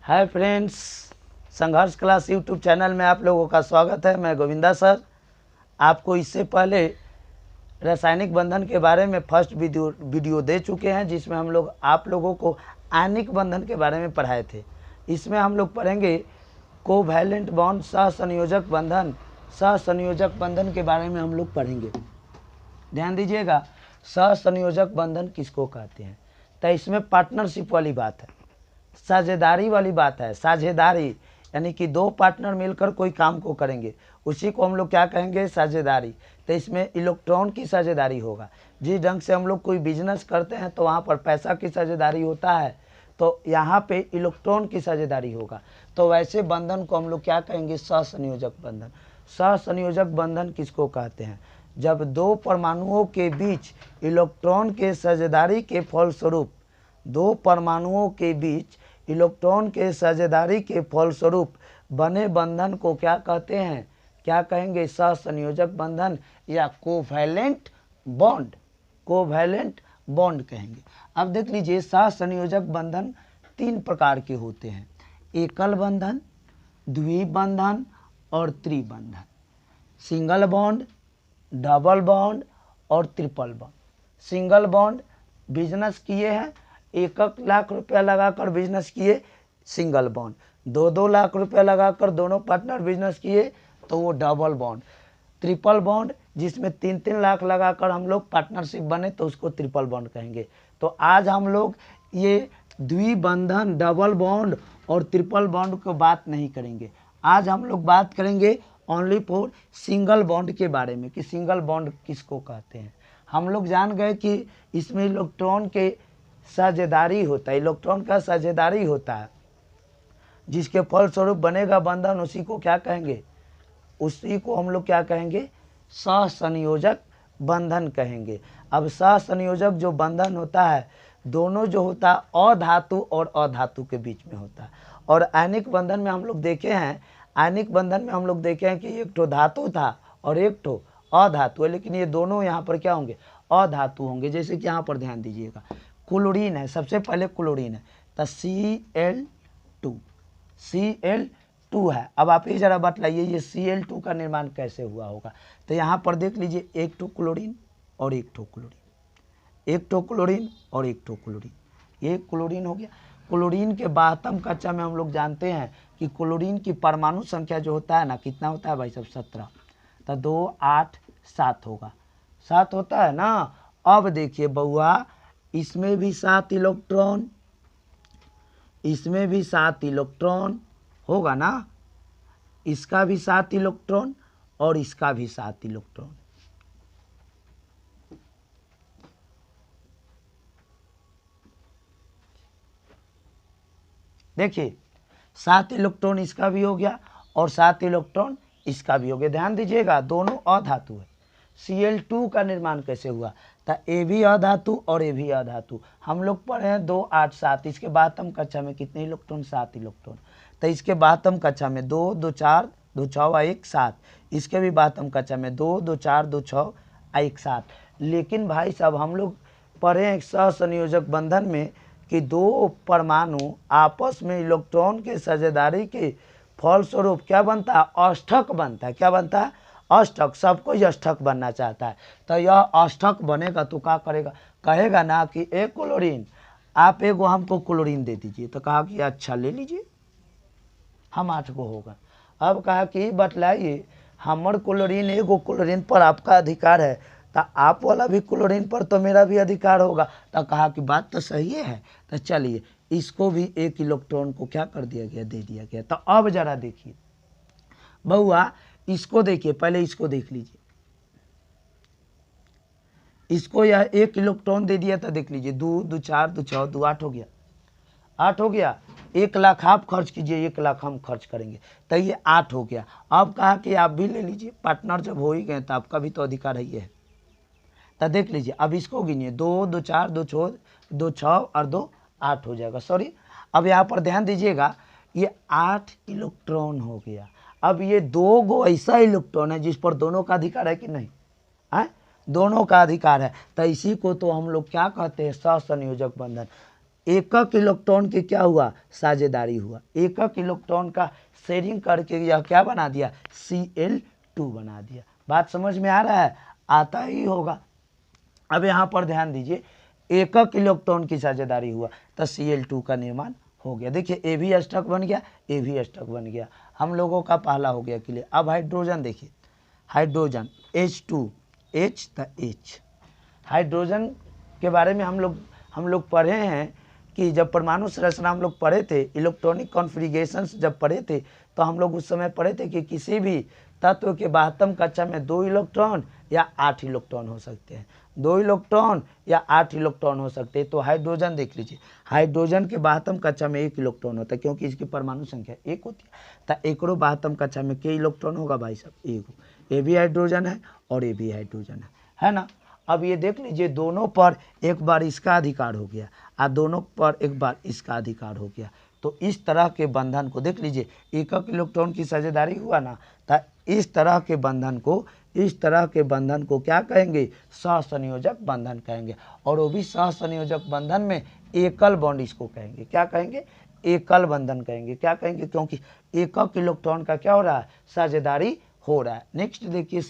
Hi friends, संघर्ष class YouTube channel में आप लोगों का स्वागत है। मैं गोविंदा सर आपको इससे पहले रासायनिक बंधन के बारे में फर्स्ट वीडियो दे चुके हैं, जिसमें हम लोग आप लोगों को आयनिक बंधन के बारे में पढ़ाए थे। इसमें हम लोग पढ़ेंगे कोवैलेंट बॉन्ड, सहसंयोजक बंधन। सहसंयोजक बंधन के बारे में हम लोग पढ़ेंगे। ध्यान दीजिएगा, सहसंयोजक बंधन किसको कहते हैं? तो इसमें पार्टनरशिप वाली बात है, साझेदारी वाली बात है। साझेदारी यानी कि दो पार्टनर मिलकर कोई काम को करेंगे, उसी को हम लोग क्या कहेंगे? साझेदारी। तो इसमें इलेक्ट्रॉन की साझेदारी होगा। जिस ढंग से हम लोग कोई बिजनेस करते हैं तो वहाँ पर पैसा की साझेदारी होता है, तो यहाँ पे इलेक्ट्रॉन की साझेदारी होगा। तो वैसे बंधन को हम लोग क्या कहेंगे? सहसंयोजक बंधन। सहसंयोजक बंधन किसको कहते हैं? जब दो परमाणुओं के बीच इलेक्ट्रॉन के साझेदारी के फलस्वरूप, दो परमाणुओं के बीच इलेक्ट्रॉन के साझेदारी के फलस्वरूप बने बंधन को क्या कहते हैं? क्या कहेंगे? सहसंयोजक बंधन या कोवैलेंट बॉन्ड। कोवैलेंट बॉन्ड कहेंगे। अब देख लीजिए, सहसंयोजक बंधन तीन प्रकार के होते हैं: एकल बंधन, द्विबंधन और त्रिबंधन। सिंगल बॉन्ड, डबल बॉन्ड और triple bond. Single bond business किए हैं, 1 लाख रुपया लगाकर बिजनेस किए, सिंगल बॉन्ड। 2 लाख रुपया लगाकर दोनों पार्टनर बिजनेस किए तो वो डबल बॉन्ड। ट्रिपल बॉन्ड जिसमें 3 लाख लगाकर हम लोग पार्टनरशिप बने तो उसको ट्रिपल बॉन्ड कहेंगे। तो आज हम लोग ये द्विबंधन, डबल बॉन्ड और ट्रिपल बॉन्ड को बात नहीं करेंगे। आज हम लोग बात करेंगे ओनली फॉर सिंगल बॉन्ड के बारे में कि सिंगल बॉन्ड किसको कहते हैं। हम लोग जान गए कि इसमें इलेक्ट्रॉन के साझेदारी होता है, इलेक्ट्रॉन का साझेदारी होता है, जिसके फलस्वरूप बनेगा बंधन, उसी को क्या कहेंगे? उसी को हम लोग क्या कहेंगे? सहसंयोजक बंधन कहेंगे। अब सहसंयोजक जो बंधन होता है, दोनों जो होता है अधातु और अधातु के बीच में होता है। और आयनिक बंधन में हम लोग देखे हैं, आयनिक बंधन में हम लोग देखे हैं कि एक ठो धातु था और एक ठो अधातु है, लेकिन ये दोनों यहाँ पर क्या होंगे? अधातु होंगे। जैसे कि यहाँ पर ध्यान दीजिएगा, क्लोरीन है, सबसे पहले क्लोरीन है तो Cl2 है। अब आप ये जरा बतलाइए, ये Cl2 का निर्माण कैसे हुआ होगा? तो यहाँ पर देख लीजिए, एक ठो क्लोरीन और एक ठो क्लोरीन, एक ठो क्लोरीन और एक ठो क्लोरीन, ये क्लोरीन हो गया। क्लोरीन के 12वें कक्षा में हम लोग जानते हैं कि क्लोरीन की परमाणु संख्या जो होता है ना, कितना होता है भाई साहब? 17। तो 2, 8, 7 होगा, 7 होता है ना। अब देखिए बउआ, इसमें भी 7 इलेक्ट्रॉन, इसमें भी 7 इलेक्ट्रॉन होगा ना, इसका भी 7 इलेक्ट्रॉन और इसका भी 7 इलेक्ट्रॉन। देखिए 7 इलेक्ट्रॉन इसका भी हो गया और 7 इलेक्ट्रॉन इसका भी हो गया। ध्यान दीजिएगा, दोनों अधातु है। Cl2 का निर्माण कैसे हुआ? तो ए भी अधातु और ए भी अधातु। हम लोग पढ़े हैं 2, 8, 7। इसके 12वें कक्षा में कितने इलेक्ट्रॉन? 7 इलेक्ट्रॉन। तो इसके 12वें कक्षा में 2, 2, 4, 2, 6, 1, 7। इसके भी 12वें कक्षा में 2, 2, 4, 2, 6, 1, 7। लेकिन भाई साहब हम लोग पढ़े हैं सहसंयोजक बंधन में कि दो परमाणु आपस में इलेक्ट्रॉन के साझेदारी के फलस्वरूप क्या बनता है? अष्टक बनता है। क्या बनता है? अष्टक। सब कोई अष्टक बनना चाहता है। तो यह अष्टक बनेगा तो क्या करेगा? कहेगा ना कि एक क्लोरीन, आप एगो हमको क्लोरीन दे दीजिए। तो कहा कि अच्छा ले लीजिए, हम 8 गो होगा। अब कहा कि बतलाइए, हमर क्लोरीन, एगो क्लोरीन पर आपका अधिकार है, तो आप वाला भी क्लोरीन पर तो मेरा भी अधिकार होगा। तो कहा कि बात तो सही है, तो चलिए इसको भी 1 इलेक्ट्रॉन को क्या कर दिया गया? दे दिया गया। तो अब जरा देखिए बउआ, इसको देखिए, पहले इसको देख लीजिए, इसको यह 1 इलेक्ट्रॉन दे दिया। तो देख लीजिए, 2, 2, 4, 2, 6, 2, 8 हो गया, 8 हो गया। 1 लाख आप खर्च कीजिए, 1 लाख हम खर्च करेंगे, तो ये 8 हो गया। अब कहा कि आप भी ले लीजिए, पार्टनर जब हो ही गए तो आपका भी तो अधिकार ही है। तो देख लीजिए, अब इसको गिनिए, 2, 2, 4, 2, 6 और 2, 8 हो जाएगा। सॉरी, अब यहाँ पर ध्यान दीजिएगा, ये 8 इलेक्ट्रॉन हो गया। अब ये 2 गो ऐसा इलेक्ट्रॉन है जिस पर दोनों का अधिकार है कि नहीं है? दोनों का अधिकार है। तो इसी को तो हम लोग क्या कहते हैं? सहसंयोजक बंधन। एकक इलेक्ट्रॉन के क्या हुआ, साझेदारी हुआ। एकक इलेक्ट्रॉन का शेयरिंग करके यह क्या बना दिया, Cl2 बना दिया। बात समझ में आ रहा है, आता ही होगा। अब यहाँ पर ध्यान दीजिए, एकक इलेक्ट्रॉन की साझेदारी हुआ तो Cl2 का निर्माण हो गया। देखिए ए भी अष्टक बन गया, ए भी अष्टक बन गया, हम लोगों का पहला हो गया क्लियर। अब हाइड्रोजन देखिए, हाइड्रोजन H2 H तो H। हाइड्रोजन के बारे में हम लोग पढ़े हैं कि जब परमाणु संरचना हम लोग पढ़े थे, इलेक्ट्रॉनिक कॉन्फ़िगरेशंस जब पढ़े थे, तो हम लोग उस समय पढ़े थे कि किसी भी तत्व के 72 कक्षा में 2 इलेक्ट्रॉन या 8 इलेक्ट्रॉन हो सकते हैं, 2 इलेक्ट्रॉन या 8 इलेक्ट्रॉन हो सकते हैं। तो हाइड्रोजन देख लीजिए, हाइड्रोजन के 72 कक्षा में 1 इलेक्ट्रॉन होता है, क्योंकि इसकी परमाणु संख्या 1 होती है। तो एकरो 72 कक्षा में के इलेक्ट्रॉन होगा भाई साहब, 1। ये भी हाइड्रोजन है और ये भी हाइड्रोजन है ना। अब ये देख लीजिए, दोनों पर एक बार इसका अधिकार हो गया और दोनों पर एक बार इसका अधिकार हो गया। तो इस तरह के बंधन को देख लीजिए, एकक इलेक्ट्रॉन की साझेदारी हुआ ना, तो इस तरह के बंधन को क्या कहेंगे, सहसंयोजक बंधन कहेंगे। और वो भी सहसंयोजक बंधन में एकल बॉन्ड इसको कहेंगे, क्या कहेंगे, एकल बंधन कहेंगे। क्या कहेंगे, क्योंकि एकक इलेक्ट्रॉन का क्या हो रहा है, साझेदारी हो रहा है। नेक्स्ट देखिए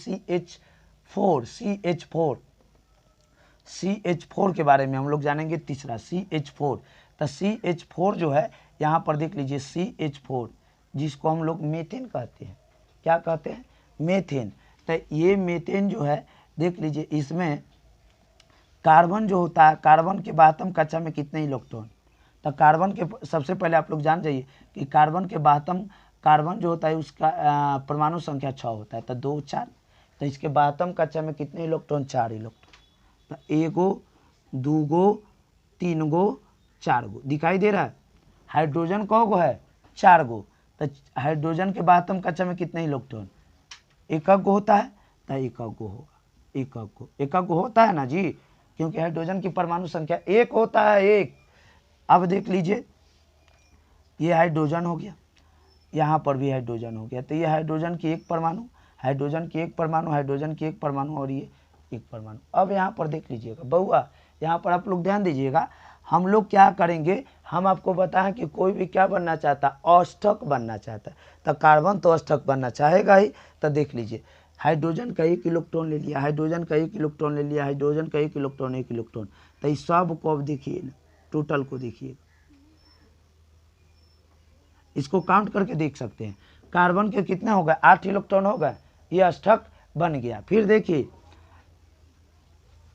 CH4 के बारे में हम लोग जानेंगे। तीसरा CH4, तो CH4 जो है यहाँ पर देख लीजिए, CH4 जिसको हम लोग मीथेन कहते हैं, क्या कहते हैं, मीथेन। तो ये मीथेन जो है देख लीजिए, इसमें कार्बन जो होता है, कार्बन के 72 कक्षा में कितने इलेक्ट्रॉन, तो कार्बन के सबसे पहले आप लोग जान जाइए कि कार्बन के 72 कार्बन जो होता है उसका परमाणु संख्या 6 होता है, तो 2 4। तो इसके 72 कक्षा में कितने इलेक्ट्रॉन, 4 इलेक्ट्रॉन। तो 1 गो 2 गो 3 गो 4 गो दिखाई दे रहा है। हाइड्रोजन कौ गो है, 4 गो। तो हाइड्रोजन के 72 कक्षा में कितने इलेक्ट्रॉन, एकक गो होता है, तो एकक गो होगा, एकक गो होता है ना जी, क्योंकि हाइड्रोजन की परमाणु संख्या 1 होता है, 1। अब देख लीजिए, ये हाइड्रोजन हो गया, यहाँ पर भी हाइड्रोजन हो गया। तो ये हाइड्रोजन की एक परमाणु, हाइड्रोजन की एक परमाणु, हाइड्रोजन की एक परमाणु और ये एक परमाणु। अब यहाँ पर देख लीजिएगा बहुआ, यहाँ पर आप लोग ध्यान दीजिएगा, हम लोग क्या करेंगे, हम आपको बताएं कि कोई भी क्या बनना चाहता है, अष्टक बनना चाहता है, तो कार्बन तो अष्टक बनना चाहेगा ही। तो देख लीजिए, हाइड्रोजन का 1 इलेक्ट्रॉन ले लिया, हाइड्रोजन का 1 इलेक्ट्रॉन ले लिया, हाइड्रोजन का 1 इलेक्ट्रॉन 1 इलेक्ट्रॉन। तो इस सब को अब देखिए, टोटल को देखिए, इसको काउंट करके देख सकते हैं। कार्बन के कितने हो गए, 8 इलेक्ट्रॉन हो गए, ये अष्टक बन गया। फिर देखिए,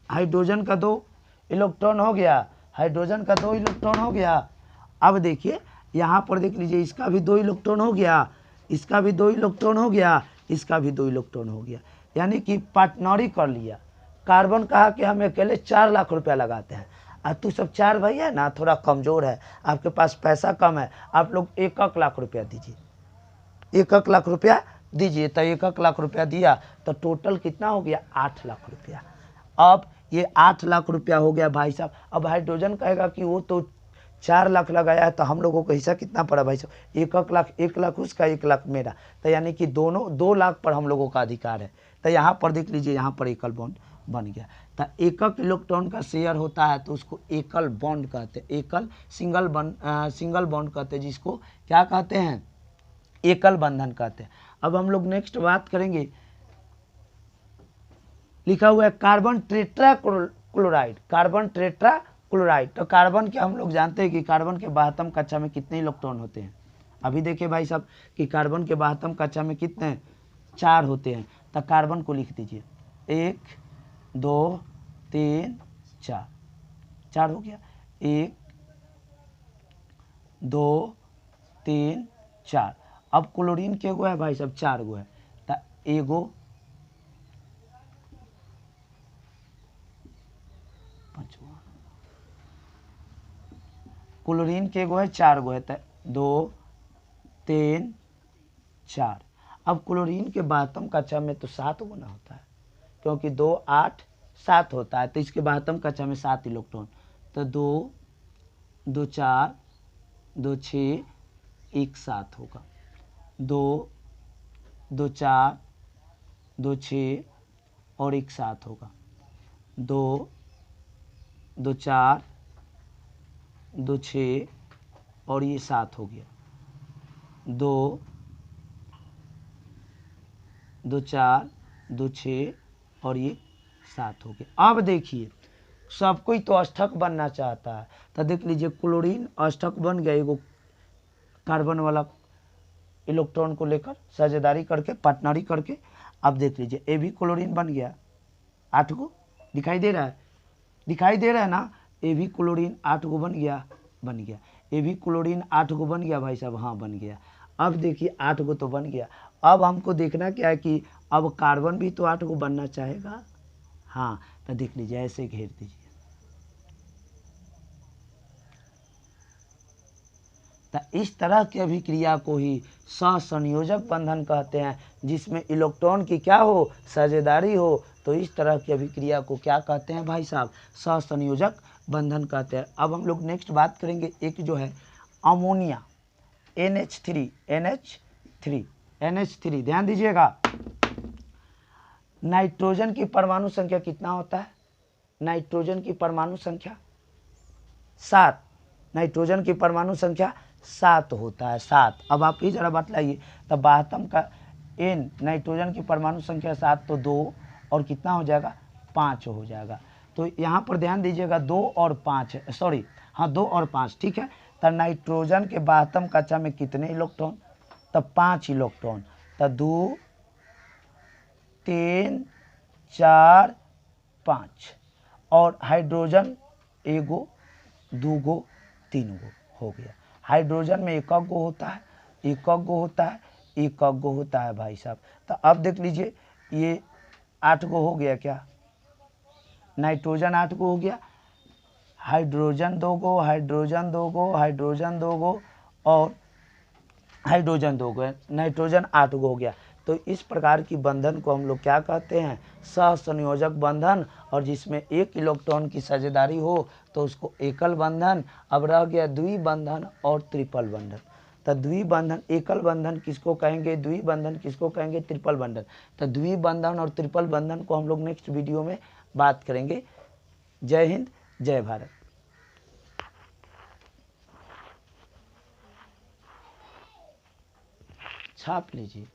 हाइड्रोजन का 2 इलेक्ट्रॉन हो गया, हाइड्रोजन का 2 इलेक्ट्रॉन हो गया। अब देखिए यहाँ पर देख लीजिए, इसका भी 2 इलेक्ट्रॉन हो गया, इसका भी 2 इलेक्ट्रॉन हो गया, इसका भी 2 इलेक्ट्रॉन हो गया, यानी कि पार्टनरी कर लिया। कार्बन कहा कि हम अकेले 4 लाख रुपया लगाते हैं, और तू सब 4 भाई है ना, थोड़ा कमज़ोर है, आपके पास पैसा कम है, आप लोग 1 लाख रुपया दीजिए, 1 लाख रुपया दीजिए। तो 1 लाख रुपया दिया तो टोटल कितना हो गया, 8 लाख रुपया। अब ये 8 लाख रुपया हो गया भाई साहब। अब हाइड्रोजन कहेगा कि वो तो 4 लाख लगाया है, तो हम लोगों को हिस्सा कितना पड़ा भाई साहब, 1 लाख उसका, 1 लाख मेरा। तो यानी कि दोनों 2 लाख पर हम लोगों का अधिकार है। तो यहाँ पर देख लीजिए, यहाँ पर एकल बॉन्ड बन गया। तो एकक इलेक्ट्रॉन का शेयर होता है तो उसको एकल बॉन्ड कहते हैं, एकल सिंगल बॉन्ड कहते हैं, जिसको क्या कहते हैं, एकल बंधन कहते हैं। अब हम लोग नेक्स्ट बात करेंगे, लिखा हुआ है carbon tetra chloride, carbon tetra chloride. तो कार्बन के हम लोग जानते हैं कि कार्बन के 72 कक्षा में कितने इलेक्ट्रॉन होते हैं। अभी देखिए भाई साहब कि कार्बन के 72 कक्षा में कितने, 4 होते हैं। तो कार्बन को लिख दीजिए, 1 2 3 4, 4 हो गया, 1 2 3 4। अब क्लोरीन के गो है भाई साहब, 4 गो है। तो एगो, क्लोरीन के गो है, 4 गो है, तो 2 3 4। अब क्लोरीन के 72 कक्षा में तो 7 गुना होता है, क्योंकि 2 8 7 होता है, तो इसके 72 कक्षा में 7 इलेक्ट्रॉन। तो 2 2 4 2 6 1 7 होगा, 2 2 4 2 6 और 1 7 होगा, 2 2 4 2 6 और ये 7 हो गया, 2 2 4 2 6 और ये 7 हो गया। अब देखिए सब कोई तो अष्टक बनना चाहता है, तो देख लीजिए क्लोरीन अष्टक बन गया, एगो कार्बन वाला इलेक्ट्रॉन को लेकर साझेदारी करके पार्टनरी करके। अब देख लीजिए ये भी क्लोरीन बन गया, 8 गो दिखाई दे रहा है, दिखाई दे रहा है ना, ये भी क्लोरीन 8 गो बन गया, बन गया, ये भी क्लोरीन 8 गो बन गया भाई साहब, हाँ बन गया। अब देखिए 8 गो तो बन गया, अब हमको देखना क्या है कि अब कार्बन भी तो 8 गो बनना चाहेगा, हाँ तो देख लीजिए ऐसे घेर दीजिए। तो इस तरह की अभिक्रिया को ही सहसंयोजक बंधन कहते हैं, जिसमें इलेक्ट्रॉन की क्या हो, साझेदारी हो। तो इस तरह की अभिक्रिया को क्या कहते हैं भाई साहब, सहसंयोजक बंधन कहते हैं। अब हम लोग नेक्स्ट बात करेंगे एक जो है अमोनिया, NH3, ध्यान दीजिएगा। नाइट्रोजन की परमाणु संख्या कितना होता है, नाइट्रोजन की परमाणु संख्या 7, नाइट्रोजन की परमाणु संख्या 7 होता है, 7। अब आप ही जरा बतलाइए, तब बाहतम का N नाइट्रोजन की परमाणु संख्या 7, तो 2 और कितना हो जाएगा, 5 हो जाएगा। तो यहाँ पर ध्यान दीजिएगा 2 और 5 है, सॉरी हाँ 2 और 5, ठीक है। तो नाइट्रोजन के बाहतम कक्षा में कितने इलेक्ट्रॉन, तब 5 इलेक्ट्रॉन, तो 2 3 4 5, और हाइड्रोजन एगो 2 गो 3 गो हो गया। हाइड्रोजन में एक गो होता है, एक गो होता है, एक गो होता है भाई साहब। तो अब देख लीजिए ये 8 गो हो गया, क्या नाइट्रोजन 8 गो हो गया, हाइड्रोजन 2 गो, हाइड्रोजन 2 गो, हाइड्रोजन 2 गो और हाइड्रोजन 2 गो, नाइट्रोजन 8 गो हो गया। तो इस प्रकार की बंधन को हम लोग क्या कहते हैं, सहसंयोजक बंधन। और जिसमें एक इलेक्ट्रॉन की साझेदारी हो तो उसको एकल बंधन। अब रह गया द्विबंधन और ट्रिपल बंधन। तो द्विबंधन, एकल बंधन किसको कहेंगे, द्विबंधन किसको कहेंगे, ट्रिपल बंधन। तो द्विबंधन और ट्रिपल बंधन को हम लोग नेक्स्ट वीडियो में बात करेंगे। जय हिंद, जय भारत। छाप लीजिए।